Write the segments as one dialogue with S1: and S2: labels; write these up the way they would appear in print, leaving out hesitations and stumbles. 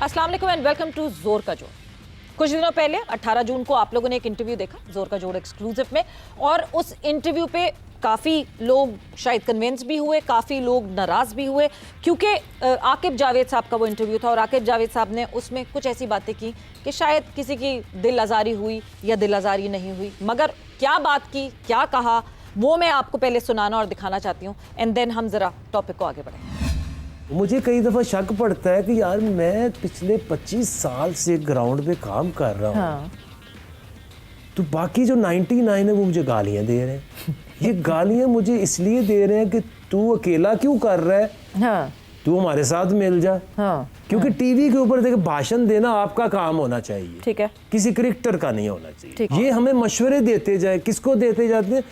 S1: अस्सलाम वालेकुम and welcome to Zor का जोर। कुछ दिनों पहले 18 जून को आप लोगों ने एक इंटरव्यू देखा जोर का जोर एक्सक्लूसिव में, और उस इंटरव्यू पे काफ़ी लोग शायद कन्विंस भी हुए, काफ़ी लोग नाराज़ भी हुए, क्योंकि आकिब जावेद साहब का वो इंटरव्यू था और आकिब जावेद साहब ने उसमें कुछ ऐसी बातें की कि शायद किसी की दिल आज़ारी हुई या दिल आज़ारी नहीं हुई, मगर क्या बात की, क्या कहा, वो मैं आपको पहले सुनाना और दिखाना चाहती हूँ, एंड देन हम ज़रा टॉपिक को आगे बढ़ें।
S2: मुझे कई दफ़ा शक पड़ता है कि यार मैं पिछले 25 साल से ग्राउंड पे काम कर रहा हूँ। हाँ। तो बाकी जो 99 है वो मुझे गालियाँ दे रहे हैं। ये गालियाँ मुझे इसलिए दे रहे हैं कि तू अकेला क्यों कर रहा है। हाँ। तू हमारे साथ मिल जा। हाँ। क्योंकि टीवी के ऊपर देखे भाषण देना आपका काम होना चाहिए, ठीक है, किसी क्रिकेटर का नहीं होना चाहिए। ये हमें मशवरे देते जाए, किसको देते जाते हैं।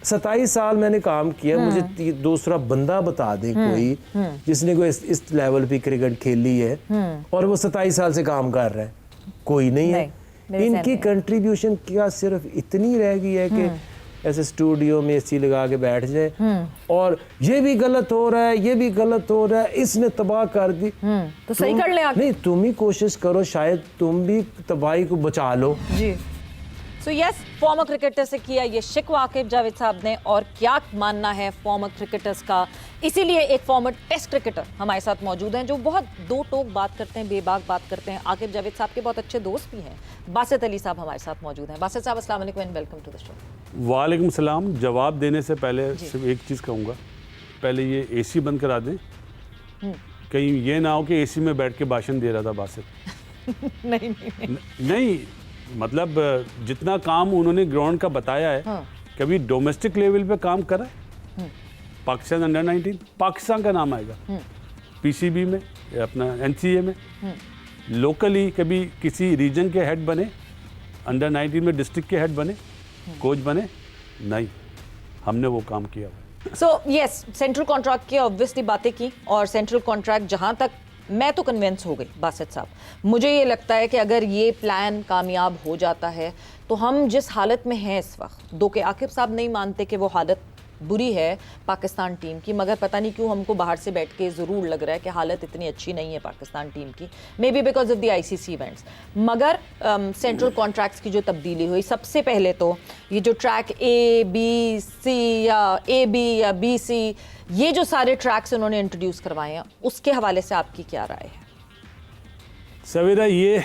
S2: 27 साल मैंने काम किया, मुझे दूसरा बंदा बता दे कोई जिसने कोई इस लेवल पे क्रिकेट खेली है और वो 27 साल से काम कर रहा है, कोई नहीं है। इनकी कंट्रीब्यूशन क्या सिर्फ इतनी रह गई है कि ऐसे स्टूडियो में एसी लगा के बैठ जाए और ये भी गलत हो रहा है, ये भी गलत हो रहा है, इसने तबाह कर दी,
S1: तो सही कर ले आप।
S2: नहीं, तुम ही कोशिश करो, शायद तुम भी तबाही को बचा लो जी।
S1: सो यस, फॉर्मर क्रिकेटर से किया ये शिकवा आकिब जावेद साहब ने, और क्या मानना है फॉर्मर क्रिकेटर्स का। इसीलिए एक फॉर्मर टेस्ट क्रिकेटर हमारे साथ मौजूद हैं जो बहुत दो टोक बात करते हैं, बेबाक बात करते हैं। आकिब जावेद साहब के बहुत अच्छे दोस्त भी हैं। बासित अली साहब हमारे साथ मौजूद हैं। बासित साहब, अस्सलाम वालेकुम and welcome to the show.
S3: वालेकुम सलाम। जवाब देने से पहले सिर्फ एक चीज़ कहूँगा, पहले ये एसी बंद करा दें, कहीं ये ना हो कि एसी में बैठ के भाषण दे रहा था बासित। नहीं, मतलब जितना काम उन्होंने ग्राउंड का बताया है, हाँ। कभी डोमेस्टिक लेवल पे काम करा है? पाकिस्तान अंडर 19 पाकिस्तान का नाम आएगा, पीसीबी में, अपना एनसीए में, लोकली कभी किसी रीजन के हेड बने, अंडर 19 में डिस्ट्रिक्ट के हेड बने, कोच बने? नहीं, हमने वो काम किया।
S1: सो यस, सेंट्रल कॉन्ट्रैक्ट की ऑब्वियसली बातें की, और सेंट्रल कॉन्ट्रैक्ट जहां तक मैं तो कन्विंस हो गई बासित साहब, मुझे ये लगता है कि अगर ये प्लान कामयाब हो जाता है तो हम जिस हालत में हैं इस वक्त, दो के आकिब साहब नहीं मानते कि वो हालत बुरी है पाकिस्तान टीम की, मगर पता नहीं क्यों हमको बाहर से बैठ के ज़रूर लग रहा है कि हालत इतनी अच्छी नहीं है पाकिस्तान टीम की, may be because of the ICC events. मगर सेंट्रल कॉन्ट्रैक्ट्स की जो तब्दीली हुई, सबसे पहले तो ये जो ट्रैक ए बी सी या ए बी या बी सी, ये जो सारे ट्रैक्स उन्होंने इंट्रोड्यूस करवाए हैं, उसके हवाले से आपकी क्या राय है?
S3: सवेरा ये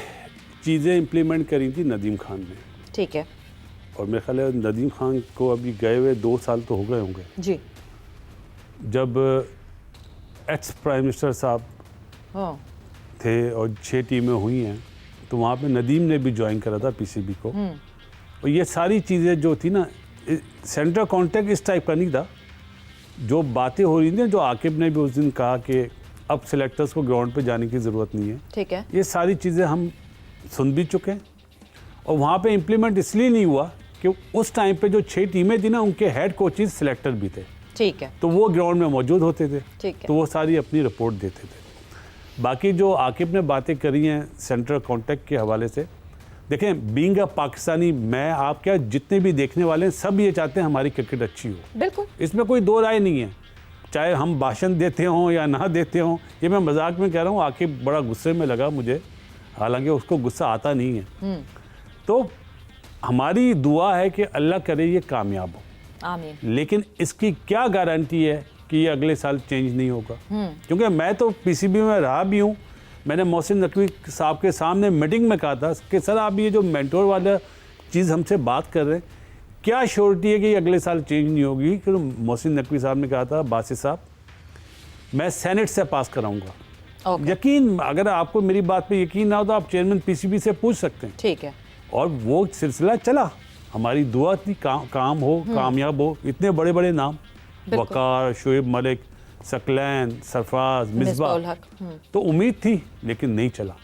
S3: चीज़ें इम्प्लीमेंट करी थी नदीम खान ने,
S1: ठीक है,
S3: और मेरे ख्याल है नदीम खान को अभी गए हुए 2 साल तो हो गए होंगे
S1: जी,
S3: जब एक्स प्राइम मिनिस्टर साहब थे और 6 टीमें हुई हैं, तो वहाँ पे नदीम ने भी ज्वाइन करा था पीसीबी को। और ये सारी चीज़ें जो थी ना, सेंट्रल कॉन्ट्रैक्ट इस टाइप का नहीं था। जो बातें हो रही थी, जो आकिब ने भी उस दिन कहा कि अब सिलेक्टर्स को ग्राउंड पे जाने की ज़रूरत नहीं है,
S1: ठीक है,
S3: ये सारी चीज़ें हम सुन भी चुके हैं। और वहाँ पे इम्प्लीमेंट इसलिए नहीं हुआ कि उस टाइम पे जो 6 टीमें थी ना, उनके हेड कोचेस सिलेक्टर भी थे, ठीक है, तो वो ग्राउंड में मौजूद होते थे, ठीक है, तो वो सारी अपनी रिपोर्ट देते थे। बाकी जो आकिब ने बातें करी हैं सेंट्रल कॉन्ट्रैक्ट के हवाले से, देखें, बीइंग अ पाकिस्तानी, मैं आप क्या, जितने भी देखने वाले हैं सब ये चाहते हैं हमारी क्रिकेट अच्छी हो, बिल्कुल, इसमें कोई दो राय नहीं है, चाहे हम भाषण देते हों या ना देते हों। ये मैं मजाक में कह रहा हूँ, आकिब बड़ा गुस्से में लगा मुझे, हालांकि उसको गुस्सा आता नहीं है। तो हमारी दुआ है कि अल्लाह करे ये कामयाब हो, आमीन। लेकिन इसकी क्या गारंटी है कि ये अगले साल चेंज नहीं होगा? क्योंकि मैं तो पीसीबी में रहा भी हूँ। मैंने मोहसिन नकवी साहब के सामने मीटिंग में कहा था कि सर, आप ये जो मेंटोर वाला चीज़ हमसे बात कर रहे हैं, क्या श्योरिटी है कि ये अगले साल चेंज नहीं होगी? कि मोहसिन नकवी साहब ने कहा था, बासित साहब, मैं सेनेट से पास कराऊंगा। यकीन, अगर आपको मेरी बात पे यकीन ना हो तो आप चेयरमैन पीसीबी से पूछ सकते हैं, ठीक है। और वो सिलसिला चला, हमारी दुआ थी काम हो, कामयाब हो। इतने बड़े बड़े नाम, वकार, शोएब मलिक, सकलैन, सरफराज, मिसबाह, तो उम्मीद थी, लेकिन नहीं चला,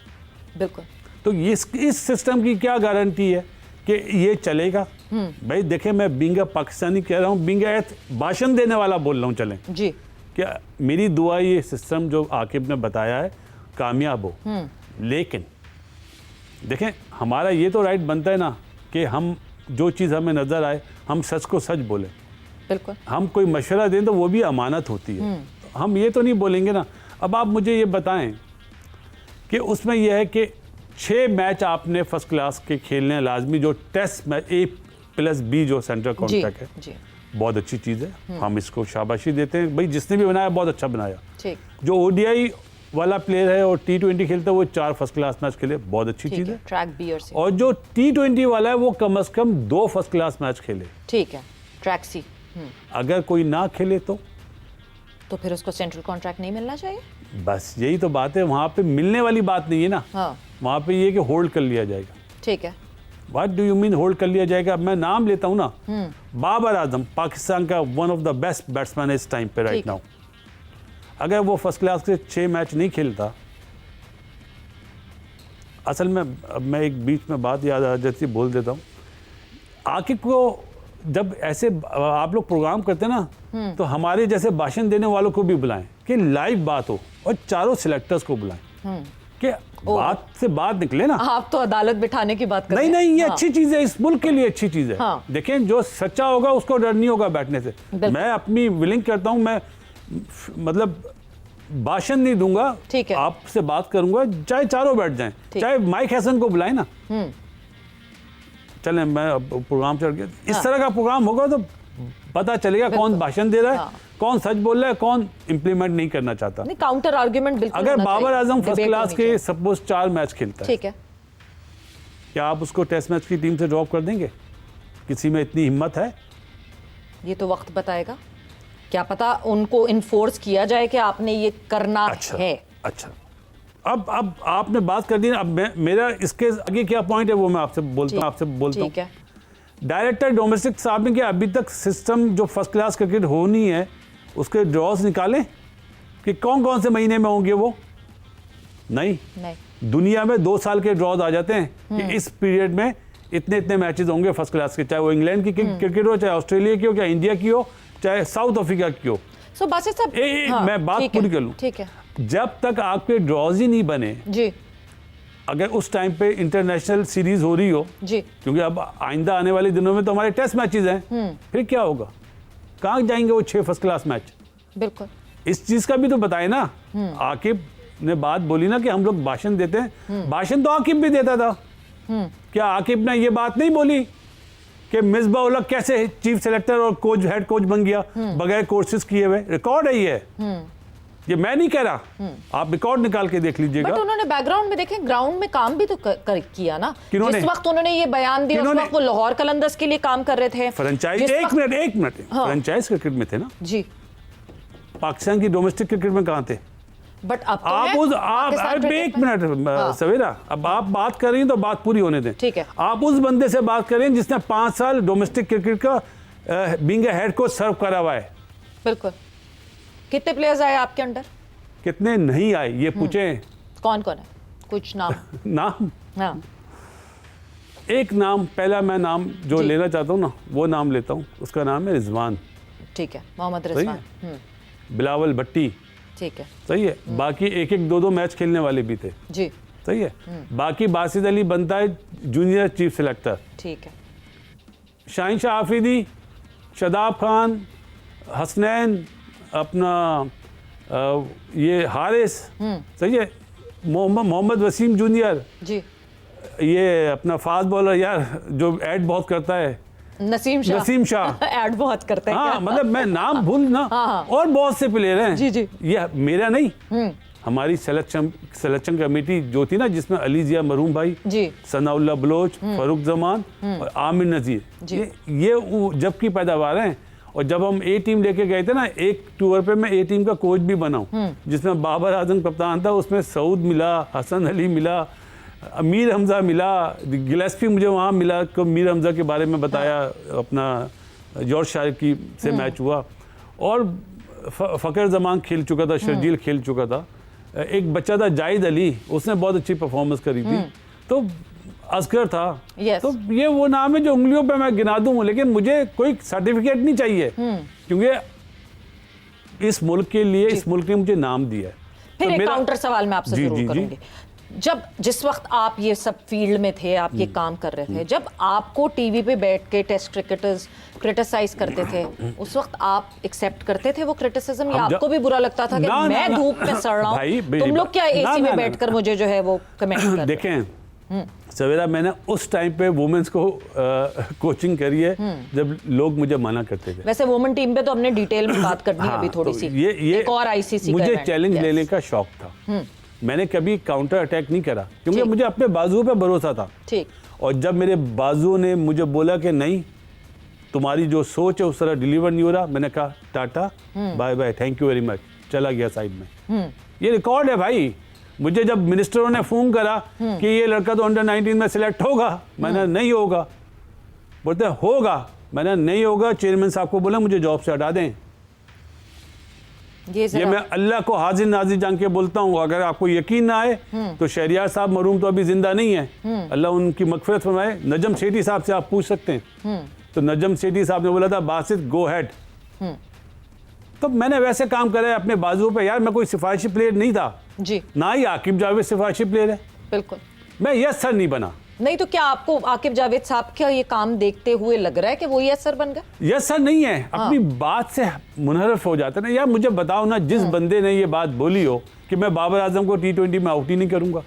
S3: बिल्कुल। तो इस सिस्टम की क्या गारंटी है कि ये चलेगा? भाई देखें, मैं बीइंग अ पाकिस्तानी कह रहा हूँ, बीइंग अ भाषण देने वाला बोल रहा हूँ, चलें जी, क्या मेरी दुआ ये सिस्टम जो आकिब ने बताया है कामयाब हो। लेकिन देखें, हमारा ये तो राइट बनता है ना कि हम जो चीज़ हमें नज़र आए हम सच को सच बोलें, बिल्कुल। हम कोई मशवरा दें तो वो भी अमानत होती है, हम ये तो नहीं बोलेंगे ना। अब आप मुझे ये बताएं कि उसमें यह है कि 6 मैच आपने फर्स्ट क्लास के खेलने हैं लाजमी, जो टेस्ट मैच A+B जो सेंट्रल कॉन्ट्रैक्ट है
S1: जी
S3: बहुत अच्छी चीज़ है, हम इसको शाबाशी देते हैं भाई, जिसने भी बनाया बहुत अच्छा बनाया।
S1: ठीक
S3: जो ODI वाला प्लेयर है और T20 खेलता है वो 4 फर्स्ट क्लास मैच खेले, बहुत अच्छी चीज़ है।
S1: ट्रैक B और C।
S3: और जो T20 वाला है वो कम से कम 2 फर्स्ट क्लास मैच खेले।
S1: ठीक है, ट्रैक C।
S3: अगर कोई ना खेले
S1: तो फिर उसको सेंट्रल कॉन्ट्रैक्ट नहीं मिलना चाहिए?
S3: बस यही तो बात है, वहाँ पे मिलने वाली बात नहीं है ना।
S1: हाँ।
S3: वहाँ पे ये कि होल्ड कर लिया जाएगा।
S1: ठीक है।
S3: What do you mean hold कर लिया जाएगा? अब मैं नाम लेता हूँ ना, बाबर आजम पाकिस्तान का one of the best batsman इस टाइम पे राइट नाउ, अगर वो फर्स्ट क्लास के 6 मैच नहीं खेलता, असल में अब मैं एक बीच में बात याद आ जाती बोल देता हूँ, आकिब को जब ऐसे आप लोग प्रोग्राम करते हैं ना तो हमारे जैसे भाषण देने वालों को भी बुलाएं कि लाइव बात हो, और चारों सिलेक्टर्स को बुलाएं कि बात से बात निकले ना।
S1: आप तो अदालत बिठाने की बात कर रहे हैं।
S3: नहीं, ये अच्छी चीज है, इस मुल्क के लिए अच्छी चीज है।
S1: हाँ।
S3: देखें, जो सच्चा होगा उसको डर नहीं होगा बैठने से। मैं अपनी विलिंग करता हूं, मैं मतलब भाषण नहीं दूंगा,
S1: ठीक है,
S3: आपसे बात करूंगा, चाहे चारों बैठ जाएं, चाहे माइक हैसन को बुलाएं ना। चलें, मैं अब प्रोग्राम चढ़ गया। इस तरह का प्रोग्राम होगा तो पता चलेगा कौन भाषण दे रहा है, कौन सच बोल रहा है, कौन इंप्लीमेंट नहीं करना चाहता।
S1: नहीं, काउंटर आर्गुमेंट बिल्कुल।
S3: अगर बाबर आजम फर्स्ट क्लास के सपोज 4 मैच खेलता है,
S1: ठीक है,
S3: क्या आप उसको टेस्ट मैच की टीम से ड्रॉप कर देंगे? किसी में इतनी हिम्मत है?
S1: ये तो वक्त बताएगा। क्या पता उनको इन्फोर्स किया जाए कि आपने ये करना है।
S3: अच्छा, अब आपने बात कर दी ना, अब मेरा इसके आगे क्या पॉइंट है वो मैं आपसे बोलता हूँ।
S1: ठीक है।
S3: डायरेक्टर डोमेस्टिक साहब ने कि अभी तक सिस्टम जो फर्स्ट क्लास क्रिकेट होनी है उसके ड्रॉज निकालें कि कौन कौन से महीने में होंगे वो? नहीं, दुनिया में 2 साल के ड्रॉज आ जाते हैं कि इस पीरियड में इतने इतने मैचेस होंगे फर्स्ट क्लास के, चाहे वो इंग्लैंड की क्रिकेट हो, चाहे ऑस्ट्रेलिया की हो, चाहे इंडिया की हो, चाहे साउथ अफ्रीका की हो।
S1: सो बासित साहब,
S3: मैं बात पूरी कर लूं।
S1: ठीक है।
S3: जब तक आपके ड्रॉज ही नहीं बने
S1: जी,
S3: अगर उस टाइम पे इंटरनेशनल सीरीज हो रही हो
S1: जी,
S3: क्योंकि अब आइंदा आने वाले दिनों में तो हमारे टेस्ट मैचेस हैं, फिर क्या होगा? कहाँ जाएंगे वो 6 फर्स्ट क्लास मैच?
S1: बिल्कुल।
S3: इस चीज का भी तो बताए ना। आकिब ने बात बोली ना कि हम लोग भाषण देते हैं, भाषण तो आकिब भी देता था। क्या आकिब ने ये बात नहीं बोली कि मिसबा उल हक कैसे चीफ सेलेक्टर और कोच हेड कोच बन गया बगैर कोर्सेज किए हुए? रिकॉर्ड है ये मैं नहीं कह रहा, आप रिकॉर्ड निकाल के देख लीजिएगा।
S1: बट उन्होंने बैकग्राउंड में देखें, ग्राउंड में काम भी तो किया ना। जिस वक्त उन्होंने ये बयान दिया उस वक्त वो लाहौर कलंदर्स के लिए काम कर रहे थे।
S3: फ्रेंचाइज एक मिनट फ्रेंचाइज क्रिकेट में थे ना
S1: जी,
S3: पाकिस्तान की डोमेस्टिक क्रिकेट में कहाँ थे?
S1: बट अब तो
S3: आप एक मिनट सवेरा, अब आप बात कर रही हैं तो बात पूरी होने दें।
S1: ठीक है।
S3: आप उस बंदे से बात करें जिसने 5 साल डोमेस्टिक क्रिकेट का बीइंग हेड कोच सर्व करा हुआ है।
S1: बिल्कुल। कितने प्लेयर्स आए आपके अंडर?
S3: कितने नहीं आए ये पूछें।
S1: कौन कौन है? कुछ नाम।
S3: नाम,
S1: हाँ,
S3: एक नाम, पहला मैं नाम जो लेना चाहता हूँ ना वो नाम लेता हूँ, उसका नाम है रिजवान।
S1: ठीक है, मोहम्मद रिजवान।
S3: बिलावल भट्टी,
S1: ठीक है,
S3: सही है। बाकी 1-1, 2-2 मैच खेलने वाले भी थे
S1: जी,
S3: सही है। बाकी बासित अली बनता है जूनियर चीफ सेलेक्टर,
S1: ठीक है।
S3: शाहीन शाह आफरीदी, शदाब खान, हसनैन, अपना ये हारिस, सही है, मोहम्मद वसीम जूनियर जी, ये अपना फास्ट बॉलर यार जो ऐड बहुत करता है, नसीम शाह
S1: ऐड बहुत करते हैं।
S3: हाँ, मतलब मैं नाम भूल ना।
S1: हाँ।
S3: और बहुत से प्लेयर हैं
S1: जी जी,
S3: ये मेरा नहीं, हमारी सिलेक्शन कमेटी जो थी ना जिसमें अली जिया मरूम भाई जी, सनाउल्लाह बलोच, फरूक जमान और आमिर नज़ीर, ये जब की पैदावार हैं। और जब हम ए टीम लेके गए थे ना, एक टूर पे मैं ए टीम का कोच भी बना हूँ जिसमें बाबर आजम कप्तान था, उसमें सऊद मिला, हसन अली मिला, मीर हमज़ा मिला, गिलेस्पी मुझे वहाँ मिला को मीर हमज़ा के बारे में बताया, अपना यॉर्कशायर की से मैच हुआ। और फ़कर जमान खेल चुका था, शर्जील खेल चुका था, एक बच्चा था जाहिद अली, उसने बहुत अच्छी परफॉर्मेंस करी थी, तो असगर था। तो ये वो नाम है जो उंगलियों पे मैं गिना दूं, लेकिन मुझे कोई सर्टिफिकेट नहीं चाहिए क्योंकि इस मुल्क के लिए इस मुल्क ने मुझे नाम दिया है।
S1: फिर एक काउंटर सवाल मैं आपसे जरूर करूंगी। जब जिस वक्त आप ये सब फील्ड में थे, आप ये काम कर रहे थे, जब आपको टीवी पे बैठ के टेस्ट क्रिकेटर्स क्रिटिसाइज करते थे, उस वक्त आप एक्सेप्ट करते थे वो क्रिटिसिज्म, या आपको भी बुरा लगता था कि मैं धूप में सड़ रहा हूँ, तुम लोग क्या एसी में बैठकर मुझे जो है वो कमेंट कर रहे हो?
S3: देखें सवेरा, मैंने उस टाइम पे वुमेन्स को कोचिंग करी है जब लोग मुझे मना करते थे।
S1: वैसे वुमेन टीम पे तो हमने डिटेल में बात करनी है अभी थोड़ी सी,
S3: ये
S1: एक और आईसीसी
S3: मुझे चैलेंज लेने का शौक था। मैंने कभी काउंटर अटैक नहीं करा क्योंकि मुझे अपने बाजुओं पे भरोसा था।
S1: ठीक।
S3: और जब मेरे बाजुओं ने मुझे बोला कि नहीं, तुम्हारी जो सोच है उस तरह डिलीवर नहीं हो रहा, मैंने कहा टाटा bye bye, thank you very much, चला गया साइड में। ये रिकॉर्ड है भाई। मुझे जब मिनिस्टरों ने फोन करा कि ये लड़का तो अंडर 19 में सिलेक्ट होगा, मैंने नहीं होगा, बोलते होगा, मैंने नहीं होगा, चेयरमैन साहब को बोला मुझे जॉब से हटा दें। ये मैं अल्लाह को हाजिर नाजिर जान के बोलता हूँ। अगर आपको यकीन ना आए तो शहरियार साहब मरूम तो अभी जिंदा नहीं है, अल्लाह उनकी मगफिरत फरमाए। नजम सेठी साहब से आप पूछ सकते हैं। तो नजम सेठी साहब ने बोला था बासित गो हेड। तो मैंने वैसे काम करा है अपने बाजुओं पे। यार मैं कोई सिफारिशी प्लेयर नहीं था
S1: जी,
S3: ना ही आकिब जावेद सिफारिशी प्लेयर है।
S1: बिल्कुल।
S3: मैं यस सर नहीं बना।
S1: नहीं तो क्या आपको आकिब जावेद साहब का ये काम देखते हुए लग रहा है कि वो यस सर बन गए?
S3: यस सर नहीं है, अपनी बात से मुनहरफ हो जाता है ना। यार मुझे बताओ ना, जिस बंदे ने ये बात बोली हो कि मैं बाबर आजम को T20 में आउट ही नहीं करूंगा,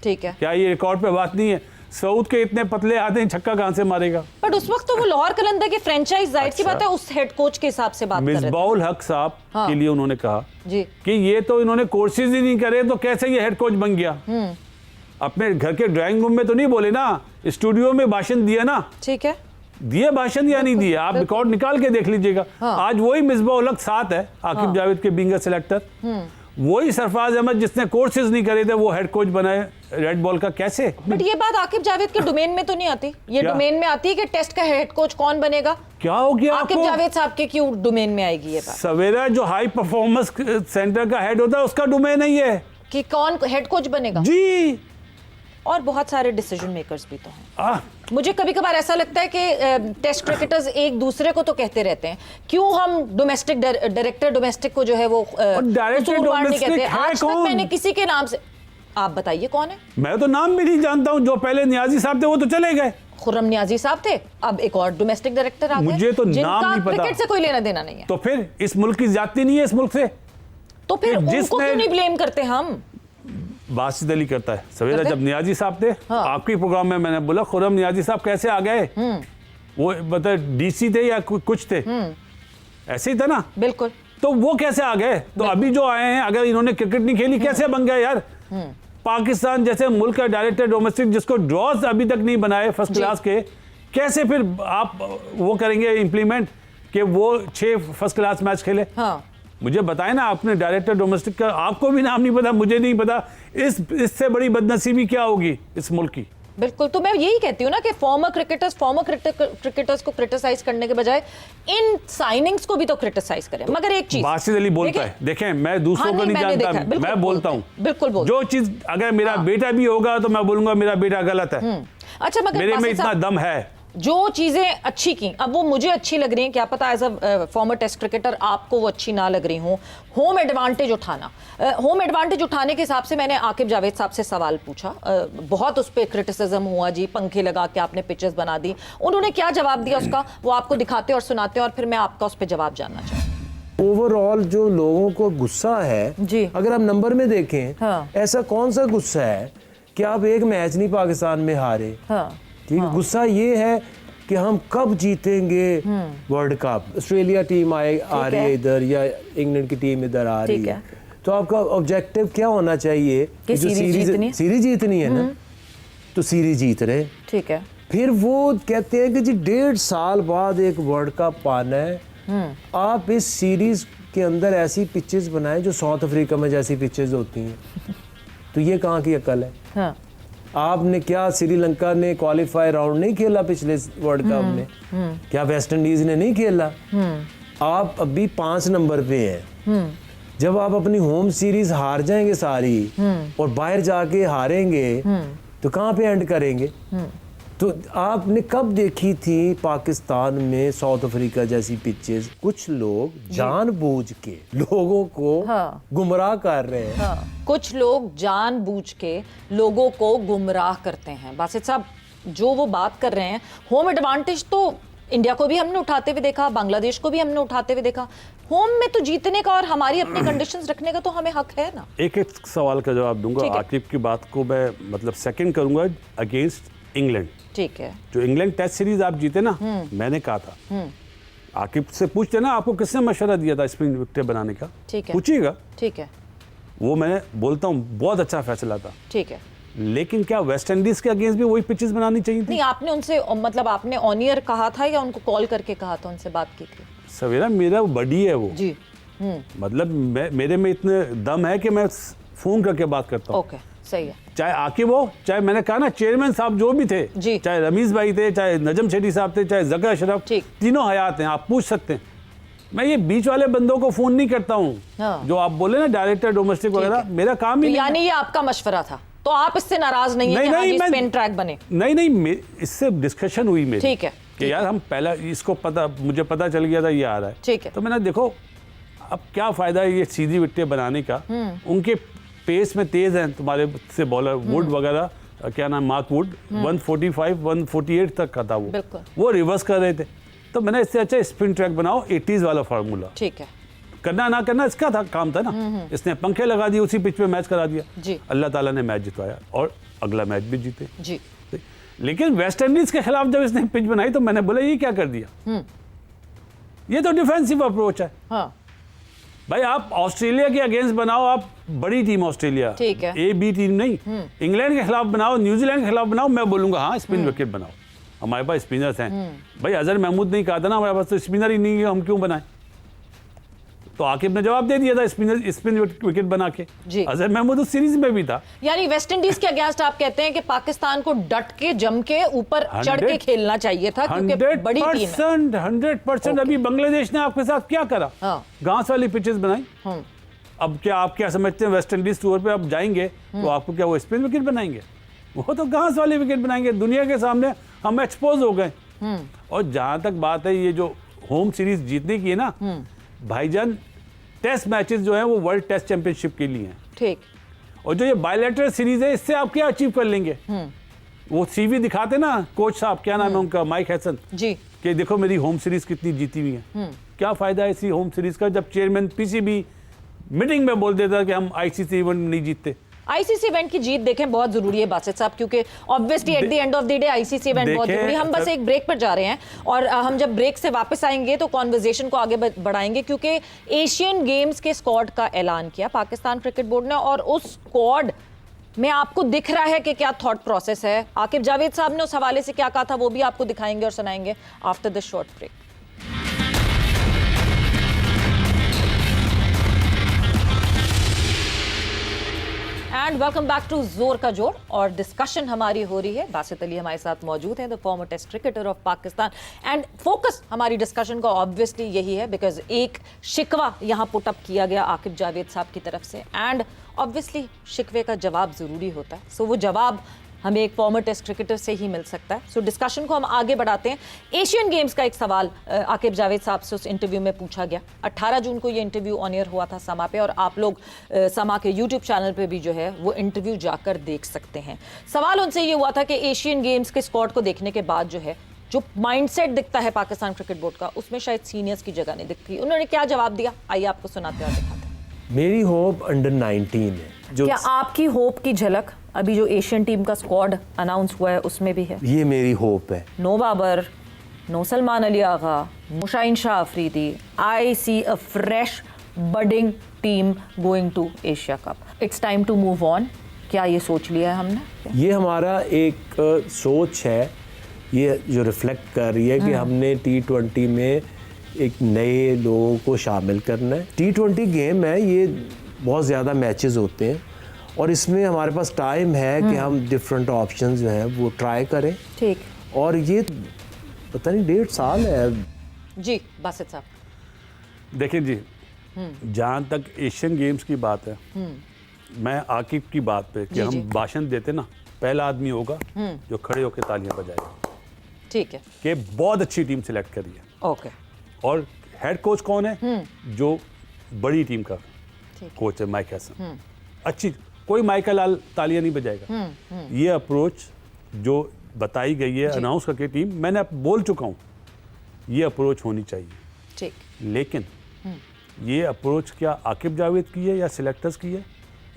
S1: ठीक है,
S3: क्या ये रिकॉर्ड पे बात नहीं है? सऊद के इतने पतले आते हैं, छक्का कहां से मारेगा?
S1: बट उस वक्त तो वो लाहौर कलंदर के फ्रेंचाइज, जाहिर सी बात है उस हेड कोच के हिसाब से बात कर रहे थे।
S3: मिसबाउल हक साहब के लिए उन्होंने कहा
S1: जी
S3: कि ये तो इन्होंने कोर्सेज ही नहीं करे तो कैसे ये हेड कोच बन गया। अपने घर के ड्राइंग रूम में तो नहीं बोले ना, स्टूडियो में भाषण दिया ना।
S1: ठीक है,
S3: दिए भाषण या नहीं दिए, आप रिकॉर्ड निकाल के देख लीजिएगा। आज वही मिसबाउल हक साथ है आकिब जावेद के बिंगर सिलेक्टर, वही सरफराज अहमद जिसने कोर्सेज नहीं करे थे वो हेड कोच बनाए रेड बॉल का। कैसे?
S1: बट ये बात आकिब जावेद के डोमेन में तो नहीं आती। ये डोमेन में आती है कि टेस्ट का हेड कोच कौन बनेगा।
S3: क्या हो गया
S1: आकिब जावेद साहब के क्यों डोमेन में आएगी ये बात?
S3: सवेरा जो हाई परफॉर्मेंस सेंटर का हेड होता है उसका डोमेन नहीं है
S1: कि कौन हेड कोच बनेगा
S3: जी।
S1: और बहुत सारे डिसीजन मेकर्स भी तो हैं। मुझे कभी कभार ऐसा लगता है कि टेस्ट क्रिकेटर्स एक दूसरे को तो कहते रहते हैं, क्यों हम डोमेस्टिक डायरेक्टर डोमेस्टिक को जो है वो कसूरवार नहीं कहते। आज तक मैंने किसी के नाम से, आप बताइए कौन है?
S3: मैं तो नाम भी नहीं जानता हूं। जो पहले नियाजी साहब थे वो तो चले गए,
S1: खुर्रम नियाजी साहब थे, अब एक और डोमेस्टिक डायरेक्टर आ गए।
S3: मुझे तो नाम नहीं पता।
S1: क्रिकेट से कोई लेना देना नहीं है।
S3: तो फिर इस मुल्क की ज्यादती नहीं है इस मुल्क से?
S1: तो फिर उनको क्यों नहीं ब्लेम करते हम?
S3: बासित अली करता है सवेरा। जब नियाजी साहब थे आपके प्रोग्राम में मैंने बोला खुर्रम नियाजी साहब कैसे आ गए, वो मतलब डीसी थे या कुछ थे, ऐसे ही था ना?
S1: बिल्कुल।
S3: तो वो कैसे आ गए? तो अभी जो आए हैं, अगर इन्होंने क्रिकेट नहीं खेली कैसे बन गए यार? पाकिस्तान जैसे मुल्क का डायरेक्टर डोमेस्टिक जिसको ड्रॉज अभी तक नहीं बनाए फर्स्ट क्लास के, कैसे फिर आप वो करेंगे इंप्लीमेंट कि वो 6 फर्स्ट क्लास मैच खेले? मुझे बताए ना, आपने डायरेक्टर डोमेस्टिक का आपको भी नाम नहीं पता, मुझे नहीं पता। इससे बड़ी बदनसीबी क्या होगी इस मुल्क की?
S1: बिल्कुल। तो मैं यही कहती हूँ ना कि फॉर्मर क्रिकेटर्स को क्रिटिसाइज करने के बजाय इन साइनिंग्स को भी तो क्रिटिसाइज करें। मगर एक चीज
S3: बासित अली बोलता है, देखें मैं दूसरों को नहीं जानता, मैं बोलता हूँ
S1: बिल्कुल
S3: जो चीज अगर मेरा बेटा भी होगा तो मैं बोलूंगा मेरा बेटा गलत है।
S1: अच्छा, मगर
S3: मेरे में इतना दम है।
S1: जो चीजें अच्छी की, अब वो मुझे अच्छी लग रही हैं, क्या पता as a former test cricketer आपको वो अच्छी ना लग रही हो। होम एडवांटेज उठाने के हिसाब से मैंने आकिब जावेद साहब से सवाल पूछा, बहुत उस पर क्रिटिसिज्म हुआ जी, पंखे लगा के आपने पिचेस बना दी। उन्होंने क्या जवाब दिया उसका वो आपको दिखाते और सुनाते, और फिर मैं आपका उस पर जवाब जानना चाहूँ।
S2: ओवरऑल जो लोगों को गुस्सा है
S1: जी,
S2: अगर आप नंबर में देखें, ऐसा कौन सा गुस्सा है कि आप एक मैच नहीं पाकिस्तान में हारे? ठीक है, गुस्सा ये है कि हम कब जीतेंगे वर्ल्ड कप। ऑस्ट्रेलिया टीम आ रही है इधर, या इंग्लैंड की टीम इधर आ रही है, तो आपका ऑब्जेक्टिव क्या होना चाहिए कि जो सीरीज जीतनी है ना, तो सीरीज जीत रहे।
S1: ठीक है,
S2: फिर वो कहते हैं कि जी 1.5 साल बाद एक वर्ल्ड कप आना है, आप इस सीरीज के अंदर ऐसी पिचेस बनाएं जो साउथ अफ्रीका में जैसी पिचेस होती हैं। तो ये कहाँ की अकल है? आपने क्या श्रीलंका ने क्वालिफाई राउंड नहीं खेला पिछले वर्ल्ड कप में? क्या वेस्ट इंडीज ने नहीं खेला? आप अभी 5 नंबर पे हैं। जब आप अपनी होम सीरीज हार जाएंगे सारी और बाहर जाके हारेंगे तो कहाँ पे एंड करेंगे? तो आपने कब देखी थी पाकिस्तान में साउथ अफ्रीका जैसी पिचेस, कुछ लोग जानबूझ के लोगों को
S1: हाँ।
S2: गुमराह कर रहे हैं।
S1: हाँ, कुछ लोग जानबूझ के लोगों को गुमराह करते हैं। बासित साहब जो वो बात कर रहे हैं, होम एडवांटेज तो इंडिया को भी हमने उठाते हुए देखा, बांग्लादेश को भी हमने उठाते हुए देखा। होम में तो जीतने का और हमारी अपनी कंडीशंस रखने का तो हमें हक है ना।
S3: एक सवाल का जवाब दूंगा। आकिब की बात को मैं मतलब सेकंड करूंगा अगेंस्ट इंग्लैंड।
S1: ठीक है।
S3: जो इंग्लैंड टेस्ट सीरीज आप जीते ना, मैंने कहा था, आकिब से पूछते ना आपको किसने मशवरा दिया था स्पिन विकेट बनाने का,
S1: ठीक है,
S3: पूछिएगा।
S1: ठीक है,
S3: वो मैंने बोलता हूँ बहुत अच्छा फैसला था।
S1: ठीक है।
S3: लेकिन क्या वेस्ट इंडीज के अगेंस्ट भी वही पिचेस बनानी चाहिए थी?
S1: नहीं, आपने उनसे मतलब आपने ऑन ईयर कहा था या उनको कॉल करके कहा था, उनसे बात की थी?
S3: सवेरा मेरा बडी है वो
S1: जी।
S3: मतलब मेरे में इतने दम है कि मैं फोन करके बात करता हूँ।
S1: ओके, सही है।
S3: चाहे आकिब हो, चाहे मैंने कहा ना चेयरमैन साहब जो भी थे,
S1: जी।
S3: चाहे रमीज भाई थे, चाहे नजम शेट्टी साहब थे, चाहे जका अशरफ,
S1: ठीक।
S3: तीनों हयात हैं, आप पूछ सकते हैं। मैं ये बीच वाले बंदों को फोन नहीं करता हूँ।
S1: हाँ।
S3: जो आप बोले ना डायरेक्टर डोमेस्टिक वगैरह, मेरा काम ही
S1: तो
S3: नहीं
S1: यानी ये आपका मशवरा था, तो आप इससे नाराज नहीं है कि हाँ जी स्पिन ट्रैक बने?
S3: नहीं, इससे डिस्कशन हुई मेरी।
S1: ठीक है
S3: कि यार हम पहला इसको मुझे पता चल गया था ये आ रहा है।
S1: ठीक है।
S3: तो मैंने देखो अब क्या फायदा है ये सीधी विकेट बनाने का। उनके पेस में तेज हैं तुम्हारे से बॉलर वुड वगैरह, क्या नाम, मार्क वुड 145 148 तक का था वो रिवर्स कर रहे थे। तो मैंने इससे अच्छा स्पिन ट्रैक बनाओ, 80s वाला फार्मूला।
S1: ठीक है।
S3: करना ना करना इसका था, काम था ना। इसने पंखे लगा दिए, उसी पिच पे मैच करा दिया
S1: जी।
S3: अल्लाह ताला ने मैच जितवाया और अगला मैच भी जीते
S1: जी।
S3: लेकिन वेस्ट इंडीज के खिलाफ जब इसने पिच बनाई तो मैंने बोला ये क्या कर दिया, ये तो डिफेंसिव अप्रोच है।
S1: हाँ।
S3: भाई आप ऑस्ट्रेलिया के अगेंस्ट बनाओ, आप बड़ी टीम ऑस्ट्रेलिया,
S1: ठीक है।
S3: ए बी टीम नहीं, इंग्लैंड के खिलाफ बनाओ, न्यूजीलैंड के खिलाफ बनाओ, मैं बोलूंगा हाँ स्पिन विकेट बनाओ, हमारे पास स्पिनर्स हैं। भाई अजहर महमूद नहीं कहा था ना हमारे पास तो स्पिनर ही नहीं है, हम क्यों बनाए? तो आकिब ने जवाब दे दिया था स्पिन विकेट बना के। अजहर महमूद उस सीरीज में भी था।
S1: यानी वेस्ट इंडीज के अगेंस्ट आप कहते हैं कि पाकिस्तान को डट के जम के ऊपर चढ़ के खेलना चाहिए था क्योंकि बड़ी टीम है।
S3: 100%। अभी बांग्लादेश ने आपके साथ क्या करा? घास वाली पिचेस बनाई। अब क्या आप क्या समझते हैं वेस्ट इंडीज टूर पे आप जाएंगे तो आपको क्या वो स्पिन विकेट बनाएंगे? वो तो घास वाली विकेट बनाएंगे। दुनिया के सामने हम एक्सपोज हो गए। और जहां तक बात है ये जो होम सीरीज जीतने की है ना, भाईजान टेस्ट मैचेस जो हैं वो वर्ल्ड टेस्ट चैंपियनशिप के लिए हैं।
S1: ठीक।
S3: और जो ये बायलैटरल सीरीज है इससे आप क्या अचीव कर लेंगे? वो सीवी दिखाते ना कोच साहब, क्या नाम है उनका, माइक हैसन
S1: जी, कि
S3: देखो मेरी होम सीरीज कितनी जीती हुई है। क्या फायदा है इसी होम सीरीज का जब चेयरमैन पीसीबी मीटिंग में बोल देता कि हम आईसीसी इवेंट नहीं जीतते।
S1: आईसीसी इवेंट की जीत देखें बहुत जरूरी है बासित साहब, क्योंकि obviously at the end of the day ICC event बहुत जरूरी है। हम बस एक ब्रेक पर जा रहे हैं और हम जब ब्रेक से वापस आएंगे तो कॉन्वर्सेशन को आगे बढ़ाएंगे, क्योंकि एशियन गेम्स के स्क्वाड का ऐलान किया पाकिस्तान क्रिकेट बोर्ड ने और उस स्क्वाड में आपको दिख रहा है कि क्या थॉट प्रोसेस है। आकिब जावेद साहब ने उस हवाले से क्या कहा था वो भी आपको दिखाएंगे और सुनाएंगे after this short break. And welcome back to Zor का जोड़। और डिस्कशन हमारी हो रही है, बासित अली हमारे साथ मौजूद हैं, the former test cricketer of Pakistan. And focus हमारी डिस्कशन का ऑब्वियसली यही है बिकॉज एक शिकवा यहाँ पुट अप किया गया आकिब जावेद साहब की तरफ से एंड ऑब्वियसली शिकवे का जवाब जरूरी होता है। सो वो जवाब हमें एक फॉर्मर टेस्ट क्रिकेटर से ही मिल सकता है। सो डिस्कशन को हम आगे बढ़ाते हैं। एशियन गेम्स का एक सवाल आकिब जावेद साहब से उस इंटरव्यू में पूछा गया। 18 जून को ये इंटरव्यू ऑन एयर हुआ था समा पे और आप लोग समा के यूट्यूब चैनल पे भी जो है वो इंटरव्यू जाकर देख सकते हैं। सवाल उनसे ये हुआ था कि एशियन गेम्स के स्क्वाड को देखने के बाद जो है जो माइंडसेट दिखता है पाकिस्तान क्रिकेट बोर्ड का, उसमें शायद सीनियर्स की जगह नहीं दिखती। उन्होंने क्या जवाब दिया, आइए आपको सुनाते और दिखाते हैं।
S2: मेरी होप अंडर 19 है। जो
S1: क्या आपकी होप की झलक अभी जो एशियन टीम का स्क्वाड अनाउंस हुआ है उसमें भी है?
S2: ये मेरी होप है।
S1: No Babar, no Salman Ali Agha, no Shaheen Shah Afridi. I see a fresh budding team going to Asia cup. It's time to move on. क्या ये सोच लिया है हमने? ये
S2: हमारा एक सोच है, ये जो रिफ्लेक्ट कर रही है कि हमने T20 में एक नए लोगों को शामिल करना है। T20 गेम है, ये बहुत ज़्यादा मैचेस होते हैं और इसमें हमारे पास टाइम है कि हम डिफरेंट ऑप्शंस जो हैं वो ट्राई करें। ठीक। और ये पता नहीं 1.5 साल है। जी बासित साहब
S3: देखिए जी, जहाँ तक एशियन गेम्स की बात है, मैं आकिब की बात पे कि हम भाषण देते ना पहला आदमी होगा जो खड़े होकर तालियां बजाएगा
S1: ठीक है
S3: कि बहुत अच्छी टीम सिलेक्ट करी है।
S1: ओके
S3: और हेड कोच कौन है? जो बड़ी टीम का
S1: ठीक
S3: कोच है, माइक हैसन। अच्छी, कोई माइकल लाल तालियां नहीं बजाएगा। ये अप्रोच जो बताई गई है अनाउंस करके टीम, मैंने अब बोल चुका हूँ, ये अप्रोच होनी चाहिए।
S1: ठीक
S3: लेकिन ये अप्रोच क्या आकिब जावेद की है या सिलेक्टर्स की है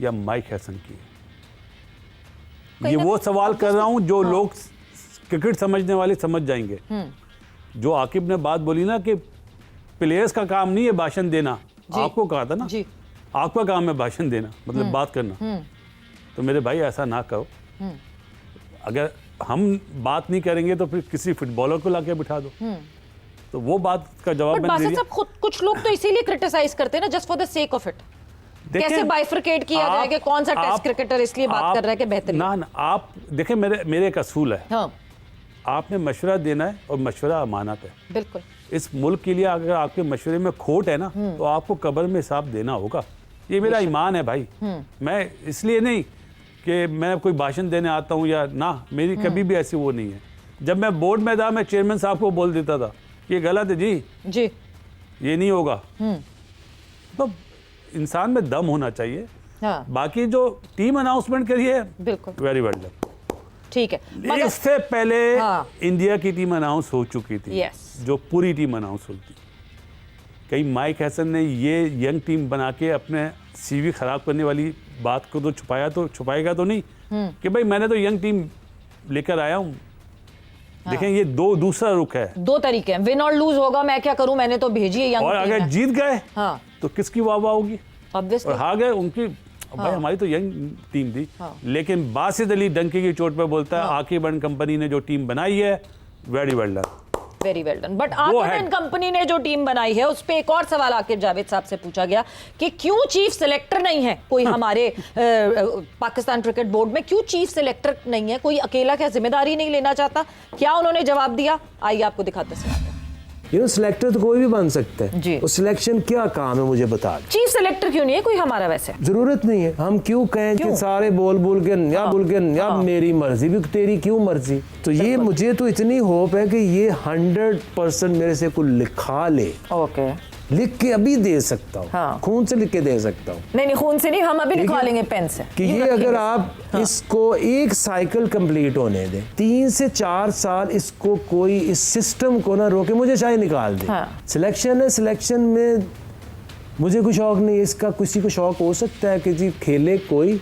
S3: या माइक हैसन की है? ये वो सवाल कर रहा हूँ जो लोग क्रिकेट समझने वाले समझ जाएंगे। जो आकिब ने बात बोली ना कि प्लेयर्स का काम नहीं है भाषण देना, आपको कहा था ना
S1: जी
S3: आपका काम है भाषण देना, मतलब बात करना। तो मेरे भाई ऐसा ना करो। अगर हम बात नहीं करेंगे तो फिर किसी फुटबॉलर को लाके बिठा दो। तो वो बात का जवाब
S1: बट
S3: मैंने दे
S1: बासित
S3: दिया।
S1: साहब खुद कुछ लोग तो इसीलिए क्रिटिसाइज करते हैं ना, just for the sake of it. कैसे बाइफरकेट किया जाए कि कौन सा टेस्ट क्रिकेटर इसलिए बात कर रहा है कि बेहतरीन।
S3: ना आप देखें, मेरे एक असूल है,
S1: हाँ
S3: आपने मशवरा देना है और मशवरा अमानत है।
S1: बिल्कुल
S3: इस मुल्क के लिए अगर आपके मशवरे में खोट है ना तो आपको कब्र में हिसाब देना होगा। ये मेरा ईमान है भाई। मैं इसलिए नहीं कि मैं कोई भाषण देने आता हूँ या ना, मेरी कभी भी ऐसी वो नहीं है। जब मैं बोर्ड में था, मैं चेयरमैन साहब को बोल देता था ये गलत है जी, ये नहीं होगा। तो इंसान में दम होना चाहिए।
S1: हाँ
S3: बाकी जो टीम अनाउंसमेंट करी है,
S1: बिल्कुल
S3: वेरी वेल डन।
S1: ठीक है मगर
S3: इससे पहले
S1: हाँ।
S3: इंडिया की टीम अनाउंस हो चुकी थी।
S1: यस
S3: जो पूरी टीम अनाउंस हुई थी। कहीं माइक हैसन ने ये यंग टीम बना के अपने सीवी खराब करने वाली बात को तो छुपाएगा तो नहीं कि भाई मैंने तो यंग टीम लेकर आया हूँ। देखें ये दूसरा रुख है।
S1: दो तरीके हैं, विन और लूज होगा, मैं क्या करूं, मैंने तो भेजी है यंग
S3: और
S1: टीम
S3: अगर
S1: है।
S3: जीत गए
S1: हाँ
S3: तो किसकी वाह होगी,
S1: ऑब्वियसली
S3: और हार गए उनकी। भाई हमारी तो यंग टीम थी। लेकिन बासित अली डंके की चोट पे बोलता है आकिब एंड कंपनी ने जो टीम बनाई है very well done,
S1: very well done. But Aqib and company ने जो टीम बनाई है उस पे एक और सवाल आकिब जावेद साहब से पूछा गया कि क्यों चीफ सिलेक्टर नहीं है कोई हमारे पाकिस्तान क्रिकेट बोर्ड में, क्यों चीफ सिलेक्टर नहीं है कोई, अकेला क्या जिम्मेदारी नहीं लेना चाहता? क्या उन्होंने जवाब दिया, आइए आपको दिखाते हैं।
S2: सिलेक्टर तो कोई भी बन सकता है
S1: जी।
S2: उस सिलेक्शन क्या काम है मुझे बता दो।
S1: चीफ सिलेक्टर क्यों नहीं है कोई हमारा? वैसे
S2: जरूरत नहीं है, हम क्यों कहें कि सारे बोल के मेरी मर्जी भी तेरी क्यों मर्जी। तो ये मुझे तो इतनी होप है कि ये 100% मेरे से कुछ लिखा ले।
S1: ओके
S2: लिख के अभी दे सकता हूँ।
S1: हाँ।
S2: खून से लिख के दे सकता हूँ।
S1: नहीं खून से नहीं, हम अभी लिखवा लेंगे पेन से
S2: कि ये अगर आप इसको एक साइकिल कंप्लीट होने दें, 3 से 4 साल इसको कोई इस सिस्टम को ना रोके, मुझे चाहे निकाल दे। सिलेक्शन है, सिलेक्शन में मुझे कोई शौक नहीं है इसका। किसी को शौक हो सकता है कि जी खेले, कोई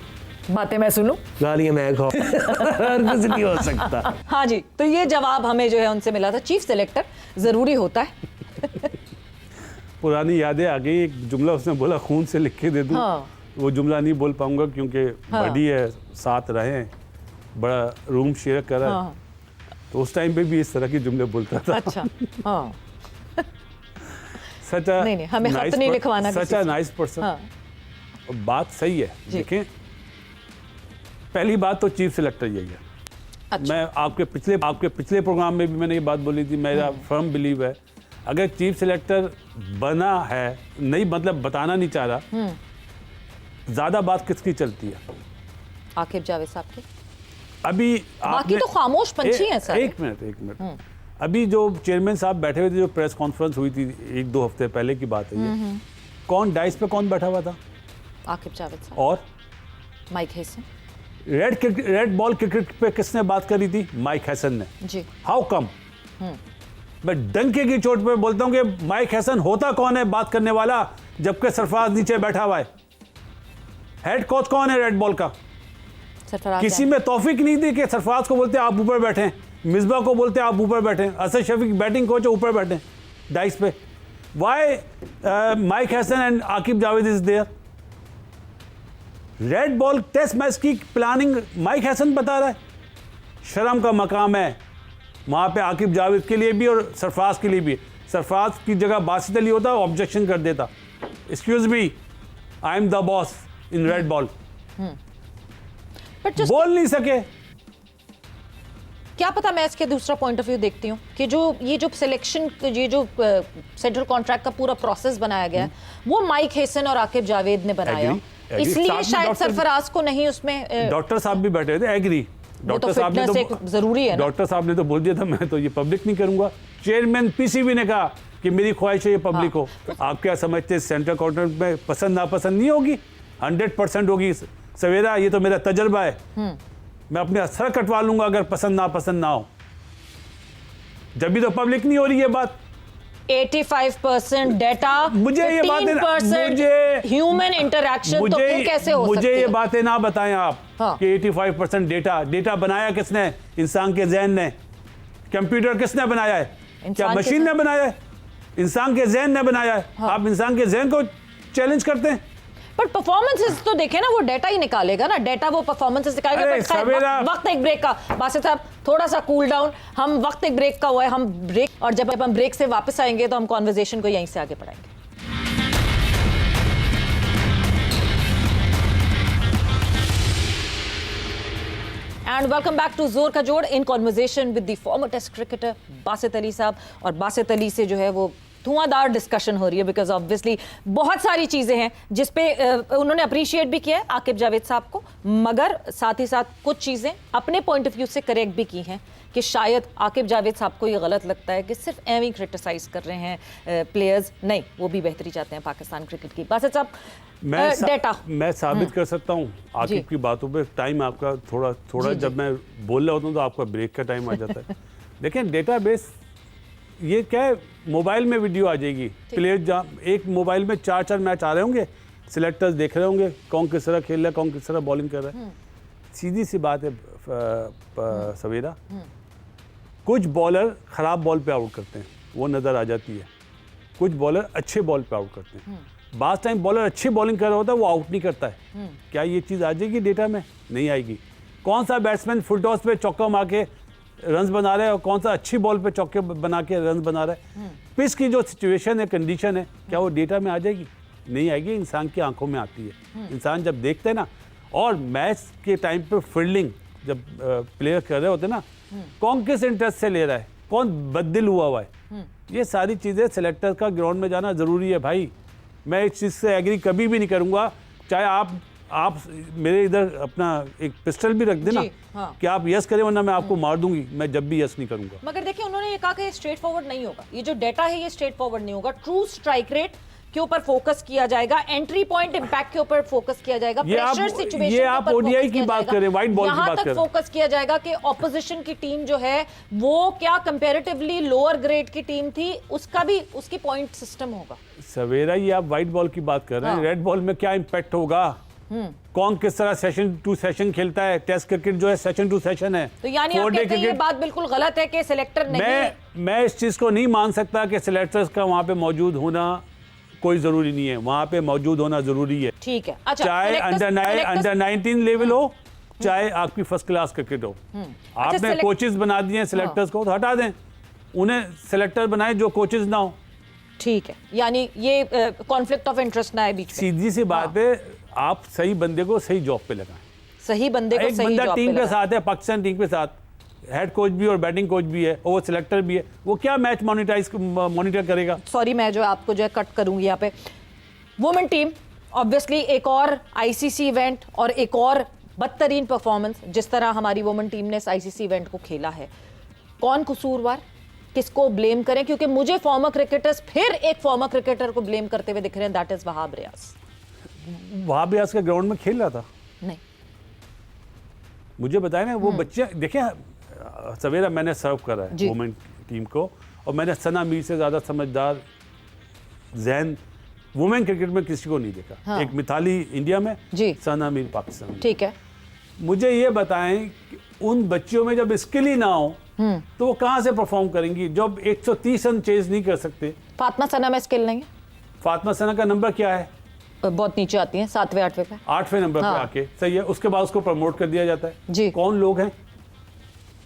S1: बातें मैं सुनूं,
S2: गालियां मैं खाऊं, हर कुछ नहीं हो सकता।
S1: हाँ जी, तो ये जवाब हमें जो है उनसे मिला था, चीफ सिलेक्टर जरूरी होता है।
S3: पुरानी यादें आ गई। एक जुमला उसने बोला खून से लिख के दे दूं। वो जुमला नहीं बोल पाऊंगा क्योंकि बड़ी है, साथ रहे, बड़ा रूम शेयर करा। तो उस टाइम पे भी इस तरह के जुमले बोलता था।
S1: अच्छा हाँ
S3: सच है,
S1: नहीं हमें खत नहीं लिखवाना,
S3: सच है, नाइस पर्सन। बात सही है। देखें, पहली बात तो चीफ सिलेक्टर यही है। अच्छा। मैं आपके पिछले प्रोग्राम में भी मैंने ये बात बोली थी, मेरा फर्म बिलीव है अगर चीफ सिलेक्टर बना है, नहीं मतलब बताना नहीं चाह रहा, ज्यादा बात किसकी चलती है?
S1: आकिब जावेद साहब की।
S3: अभी
S1: बाकी तो खामोश पंछी हैं सर।
S3: एक मिनट अभी जो चेयरमैन साहब बैठे हुए थे, जो प्रेस कॉन्फ्रेंस हुई थी 1-2 हफ्ते पहले की बात है ये, कौन डाइस पे कौन बैठा हुआ था?
S1: आकिब जावेद साहब
S3: और
S1: mic Hesson.
S3: Red ball cricket पे किसने बात करी थी? माइक हैसन ने
S1: जी।
S3: How come? मैं डंके की चोट पे बोलता हूं कि माइक हैसन होता कौन है बात करने वाला, जबकि सरफराज नीचे बैठा हुआ है। हेड कोच कौन है रेड बॉल का?
S1: सरफराज।
S3: किसी में तौफीक नहीं दी कि सरफराज को बोलते आप ऊपर बैठे, मिसबा को बोलते आप ऊपर बैठे, असद शफीक बैटिंग कोच ऊपर बैठे डाइस पे। Why Mike Hesson and Aqib Javed is there? Red ball test match की प्लानिंग माइक हैसन बता रहा है। शर्म का मकाम है वहां पे आकिब जावेद के लिए भी और सरफराज के लिए भी। सरफराज की जगह बासित अली होता, ऑब्जेक्शन कर देता, excuse me, I am the boss in red ball. बोल नहीं सके।
S1: क्या पता, मैं इसके दूसरा पॉइंट ऑफ व्यू देखती हूँ कि ये जो सिलेक्शन, ये जो सेंट्रल कॉन्ट्रैक्ट का पूरा प्रोसेस बनाया गया है वो माइक हैसन और आकिब जावेद ने बनाया, इसलिए शायद सरफराज को नहीं उसमें।
S3: डॉक्टर साहब भी बैठे थे, एग्री। डॉक्टर साहब ने
S1: फिटनेस एक जरूरी है ना।
S3: डॉक्टर साहब ने तो बोल दिया था मैं तो ये पब्लिक नहीं करूंगा। चेयरमैन पीसीबी ने कहा कि मेरी ख्वाहिश है ये पब्लिक हो। आप क्या समझते हैं सेंट्रल कॉन्ट्रैक्ट में पसंद नापसंद नहीं होगी? 100% होगी सवेरा, ये तो मेरा तजर्बा है। मैं अपने सर कटवा लूंगा अगर पसंद नापसंद ना हो। जब भी तो पब्लिक नहीं हो रही है बात।
S1: 85% डेटा,
S3: मुझे ये बातें
S1: 15% ह्यूमन इंटरेक्शन, तो फिर कैसे हो सकती
S3: मुझे
S1: है?
S3: ये बातें ना बताएं आप।
S1: हाँ।
S3: कि 85% डेटा बनाया किसने? इंसान के ज़हन ने। कंप्यूटर किसने बनाया है? क्या मशीन ने बनाया है? इंसान के ज़हन ने बनाया है।
S1: हाँ।
S3: आप इंसान के ज़हन को चैलेंज करते हैं।
S1: पर परफॉर्मेंसेस तो देखे ना, वो डेटा ही निकालेगा ना, डेटा वो परफॉर्मेंसेस निकालेगा।
S3: अरे
S1: पर खैर,
S3: सवेरा-
S1: वक्त एक ब्रेक का। बासित साहब थोड़ा सा कूल डाउन, हम वक्त एक ब्रेक का हुआ है, हम ब्रेक, और जब हम ब्रेक से वापस आएंगे तो हम कॉन्वर्जेशन को यहीं से आगे बढ़ाएंगे। And welcome back to Zor का Jod in conversation with the former test cricketer Basit Ali साहब। और बासित अली से जो है वो धुआंधार डिस्कशन हो रही है, बिकॉज ऑब्वियसली बहुत सारी चीज़ें हैं जिस पे उन्होंने अप्रिशिएट भी किया है आकिब जावेद साहब को, मगर साथ ही साथ कुछ चीज़ें अपने पॉइंट ऑफ व्यू से करेक्ट भी की हैं कि शायद आकिब जावेद साहब को ये गलत लगता है कि सिर्फ एवं ही क्रिटिसाइज कर रहे हैं प्लेयर्स, नहीं, वो भी बेहतरी चाहते हैं पाकिस्तान क्रिकेट की। बासित साहब, डेटा
S3: मैं साबित कर सकता हूँ आकिब की बातों पे। टाइम आपका थोड़ा जब मैं बोल रहा होता हूँ तो आपका ब्रेक का टाइम आ जाता है। लेकिन डेटाबेस ये क्या है, मोबाइल में वीडियो आ जाएगी। प्लेयर एक मोबाइल में 4 मैच आ रहे होंगे, सिलेक्टर्स देख रहे होंगे कौन किस तरह खेल रहा है, कौन किस तरह बॉलिंग कर रहा है। सीधी सी बात है सवेरा, कुछ बॉलर खराब बॉल पे आउट करते हैं, वो नज़र आ जाती है। कुछ बॉलर अच्छे बॉल पे आउट करते हैं। बास टाइम बॉलर अच्छी बॉलिंग कर रहा होता है, वो आउट नहीं करता है। क्या ये चीज़ आ जाएगी डेटा में? नहीं आएगी। कौन सा बैट्समैन फुल टॉस पे चौका मार के रन्स बना रहा है और कौन सा अच्छी बॉल पे चौके बना के रन्स बना रहा है? पिच की जो सिचुएशन है, कंडीशन है, क्या वो डेटा में आ जाएगी? नहीं आएगी। इंसान की आंखों में आती है। इंसान जब देखते हैं ना, और मैच के टाइम पे फील्डिंग जब प्लेयर कर रहे होते हैं ना, कौन किस इंटरेस्ट से ले रहा है, कौन बददिल हुआ है, ये सारी चीज़ें सेलेक्टर का ग्राउंड में जाना ज़रूरी है भाई। मैं इस चीज़ से एग्री कभी भी नहीं करूँगा, चाहे आप मेरे इधर अपना एक पिस्टल भी रख देना कि आप यस करें वरना मैं आपको मार दूंगी, मैं जब भी यस नहीं करूंगा।
S1: मगर देखिए, उन्होंने ये कहा कि स्ट्रेट फॉरवर्ड नहीं होगा, ये जो डेटा है ये स्ट्रेट फॉरवर्ड नहीं होगा। ट्रू स्ट्राइक रेट के ऊपर फोकस किया जाएगा, एंट्री पॉइंट इंपैक्ट के ऊपर फोकस किया जाएगा, प्रेशर सिचुएशन
S3: ये आप ओडीआई की बात करें, वाइट बॉल की बात करें,
S1: यहाँ तक फोकस किया जाएगा कि ऑपोजिशन की टीम जो है वो क्या कंपैरेटिवली लोअर ग्रेड की टीम थी, उसका भी उसकी पॉइंट सिस्टम होगा।
S3: सवेरा, ये आप वाइट बॉल की बात कर रहे हैं, रेड बॉल में क्या इंपैक्ट होगा, कौन किस तरह सेशन टू सेशन खेलता है। टेस्ट क्रिकेट जो है सेशन टू सेशन है।
S1: तो यानी आप कहते हैं ये बात बिल्कुल गलत है कि सिलेक्टर नहीं,
S3: मैं इस चीज को नहीं मान सकता कि सिलेक्टर्स का वहां पे मौजूद होना कोई जरूरी नहीं है, वहां पे मौजूद होना जरूरी है।
S1: ठीक है, अच्छा,
S3: चाहे अंडर 19 लेवल हो, चाहे आपकी फर्स्ट क्लास क्रिकेट हो। आपने कोचेस बना दिए सिलेक्टर्स को, तो हटा दें, उन्हें सिलेक्टर बनाए जो कोचेस ना हो।
S1: ठीक है, यानी ये कॉन्फ्लिक्ट ऑफ इंटरेस्ट ना है बीच में।
S3: सीधी सी बात है, आप सही बंदे को सही जॉब पे लगाएं।
S1: सही बंदे को
S3: एक
S1: सही
S3: बंदा
S1: जॉब पे
S3: टीम के
S1: लगाएं।
S3: साथ है, पाकिस्तान टीम के साथ हेड कोच भी और बैटिंग कोच भी है और वो सिलेक्टर भी है, वो क्या मैच मॉनिटर करेगा?
S1: सॉरी, मैं जो आपको जो है कट करूंगी यहाँ पे। वुमेन टीम ऑब्वियसली एक और आईसीसी इवेंट और एक और बदतरीन परफॉर्मेंस, जिस तरह हमारी वुमेन टीम ने इस आईसीसी इवेंट को खेला है, कौन कसूरवार, किसको ब्लेम करें? क्योंकि मुझे फॉर्मर क्रिकेटर्स फिर एक फॉर्मर क्रिकेटर को ब्लेम करते हुए दिख रहे हैं, दैट इज वहाब रियाज।
S3: वहाब रियाज के ग्राउंड में खेल रहा था?
S1: नहीं,
S3: मुझे बताया ना, वो बच्चे देखिए, सवेरा मैंने सर्व करा है वुमेन टीम को, और मैंने सना मीर से ज्यादा समझदार जहन वुमेन क्रिकेट में किसी को नहीं देखा।
S1: हाँ।
S3: एक मिताली इंडिया में, सना मीर पाकिस्तान में।
S1: ठीक है,
S3: मुझे ये बताएं कि उन बच्चियों में जब स्किल ही ना हो तो वो कहाँ से परफॉर्म करेंगी? जब 130 रन चेज नहीं कर सकते।
S1: फातिमा सना में स्किल नहीं है।
S3: फातिमा सना का नंबर क्या है?
S1: बहुत नीचे आती हैं, 7वें 8वें पे।
S3: 8वें नंबर पे आके, सही है। उसके बाद उसको प्रमोट कर दिया जाता है
S1: जी।
S3: कौन लोग हैं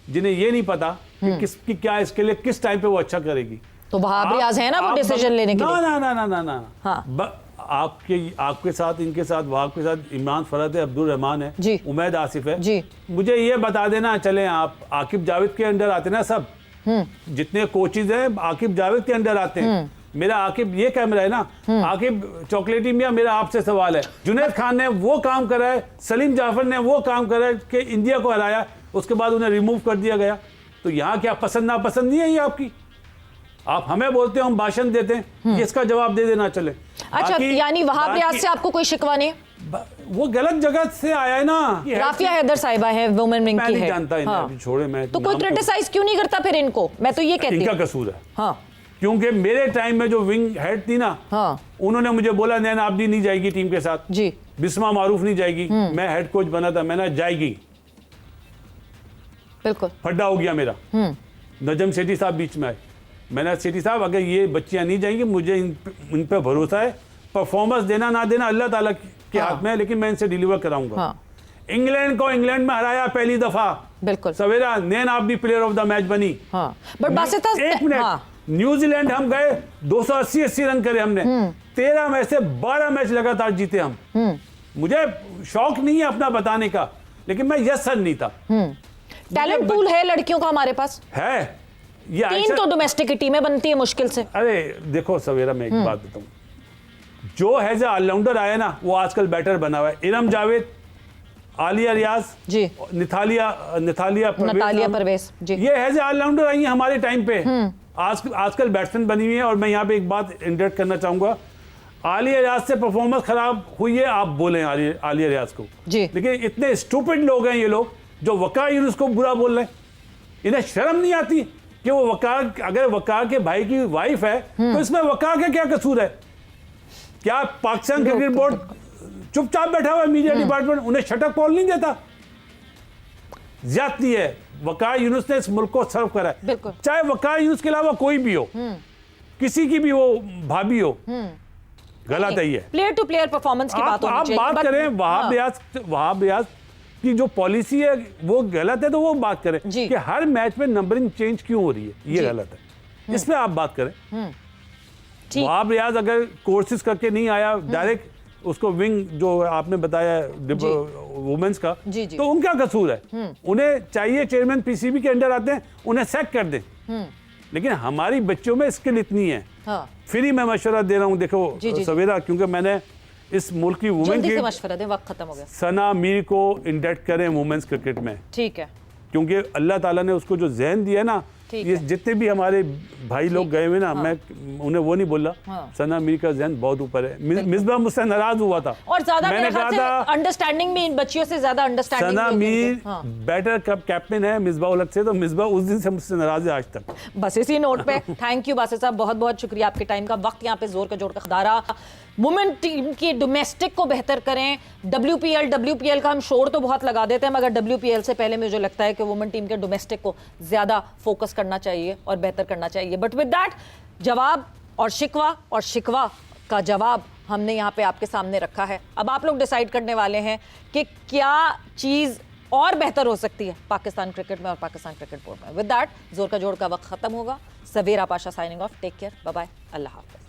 S3: जिन्हें ये नहीं पता कि किसकी क्या स्किल है, किस टाइम पे वो अच्छा करेगी?
S1: तो वहाब रियाज है ना वो डिसीजन लेने के लिए।
S3: ना ना ना ना ना,
S1: हाँ।
S3: आपके साथ, इनके साथ, वहाब के साथ इमरान फरहत है, अब्दुल रहमान है,
S1: जी,
S3: उमैद आसिफ है
S1: जी।
S3: मुझे ये बता देना, चले आप आकिब जावेद के अंडर आते ना, सब जितने कोचेज हैं आकिब जावेद के अंडर आते हैं। मेरा आकिब, ये कैमरा है ना, आकिब चॉकलेटी मियां, मेरा आपसे सवाल है, जुनैद खान ने वो काम करा है, सलीम जाफर ने वो काम करा है कि इंडिया को हराया, उसके बाद उन्हें रिमूव कर दिया गया। तो यहाँ क्या पसंद नापसंद नहीं है ये आपकी? आप हमें बोलते हो, हम भाषण देते हैं, इसका जवाब दे देना चले।
S1: अच्छा, यानी वहाब रियाज से आपको कोई शिकवा नहीं?
S3: वो गलत जगह से आया है ना।
S1: राफिया हैदर साहिबा है, वुमेन विंग की है।
S3: जानता है
S1: हाँ।
S3: छोड़े, मैं
S1: तो कोई क्रिटिसाइज क्यों नहीं करता फिर इनको? मैं तो ये कहती हूं
S3: इनका कसूर है।
S1: हाँ।
S3: क्योंकि मेरे टाइम में जो विंग हेड थी ना,
S1: हाँ।
S3: उन्होंने मुझे बोला नैना आबदी नहीं जाएगी टीम के साथ
S1: जी,
S3: बिस्मा मारूफ नहीं जाएगी। मैं हेड कोच बना था, मैंने जाएगी,
S1: बिल्कुल
S3: फड्डा हो गया मेरा। नजम सेठी साहब बीच में आए, मैंने सेठी साहब अगर ये बच्चियां नहीं जाएंगी, मुझे इन पे भरोसा है, परफॉर्मेंस देना ना देना अल्लाह ताला के हाथ में है, लेकिन मैं इनसे डिलीवर कराऊंगा।
S1: हाँ।
S3: इंग्लैंड को इंग्लैंड में हराया पहली दफा,
S1: बिल्कुल
S3: सवेरा नैना आबदी प्लेयर ऑफ द मैच बनी।
S1: हाँ। बट बासित
S3: एक मिनट, न्यूजीलैंड हम गए, 280 रन करे हमने, 13 मैच से 12 मैच लगातार जीते हम। मुझे शौक नहीं है अपना बताने का, लेकिन मैं यस सर नहीं था।
S1: टैलेंट पूल है लड़कियों का हमारे पास
S3: है, ये
S1: 3 तो डोमेस्टिक की टीमें बनती है मुश्किल से।
S3: अरे देखो सवेरा, मैं एक बात बताऊं, जो हैज ऑलराउंडर आया ना, वो आजकल बैटर बना हुआ है। इरम जावेद, आलिया रियाज
S1: जी,
S3: नतालिया
S1: परवेज जी,
S3: ये हैज ऑलराउंडर आई है हमारे टाइम पे। आजकल बैट्समैन बनी हुई है। और मैं यहाँ पे एक बात इंटरेक्ट करना चाहूंगा, आलिया रियाज से परफॉर्मेंस खराब हुई है, आप बोले आलिया रियाज को
S1: जी,
S3: लेकिन इतने स्टूपिड लोग हैं ये लोग जो वकार यूनुस को बुरा बोल रहे हैं। इन्हें शर्म नहीं आती कि वो वकार, अगर वकार के भाई की वाइफ है तो इसमें वकार का क्या कसूर है? क्या पाकिस्तान क्रिकेट बोर्ड चुपचाप बैठा हुआ है? मीडिया डिपार्टमेंट उन्हें शटक पॉल नहीं देता? ज्यादती है। वकार यूनुस ने इस मुल्क को सर्व करा है, चाहे वकार यूनुस के अलावा कोई भी हो, किसी की भी वो भाभी हो, गलत है ये।
S1: प्लेयर टू प्लेयर परफॉर्मेंस की बात होनी चाहिए।
S3: आप बात करें वहाब रियाज की जो पॉलिसी है वो गलत है, तो वो बात करें कि हर मैच में नंबरिंग चेंज क्यों हो रही है, ये गलत है, इस पे आप बात करें। वहाब रियाज अगर कोर्सेज करके नहीं आया, डायरेक्ट उसको विंग जो आपने बताया वुमेन्स का, तो उनका कसूर है। उन्हें चाहिए, चेयरमैन पीसीबी के अंडर आते हैं, उन्हें सैक कर दें। लेकिन हमारी बच्चों में स्किल इतनी है। हाँ। फिर ही मैं मशवरा दे रहा हूँ, देखो सवेरा, क्योंकि मैंने इस मुल्क की वुमेन की
S1: मशवरा दें, वक्त खत्म हो गया।
S3: सना मीर को इंडक्ट करें वुमेन्स क्रिकेट में,
S1: ठीक है,
S3: क्योंकि अल्लाह ताला ने उसको जो ज़हन दिया ना, ये जितने भी हमारे भाई लोग गए हुए ना, हाँ। मैं उन्हें वो नहीं बोल रहा, हाँ। सना मीर का ज़हन बहुत ऊपर है। मिसबा मुझसे नाराज हुआ था, और ज्यादा मैंने कहा था
S1: अंडरस्टैंडिंग में इन बच्चियों से ज्यादा अंडरस्टैंडिंग।
S3: सना मीर बेटर कैप्टन है मिसबा उलग से, तो मिसबा उस दिन से मुझसे नाराज है आज तक।
S1: बस इसी नोट पे थैंक यू बासित साहब, बहुत बहुत शुक्रिया आपके टाइम का। वक्त यहाँ पे जोर का जोड़ का खदारा, वुमेन टीम की डोमेस्टिक को बेहतर करें। WPL का हम शोर तो बहुत लगा देते हैं, मगर WPL से पहले मुझे लगता है कि वुमेन टीम के डोमेस्टिक को ज्यादा फोकस करना चाहिए और बेहतर करना चाहिए। बट विद दैट, जवाब और शिकवा का जवाब हमने यहाँ पे आपके सामने रखा है। अब आप लोग डिसाइड करने वाले हैं कि क्या चीज और बेहतर हो सकती है पाकिस्तान क्रिकेट में और पाकिस्तान क्रिकेट बोर्ड में। विद दैट, जोर का जोड़ का वक्त खत्म होगा। Savera Pasha signing off. Take care, bye bye, अल्लाह हाफिज।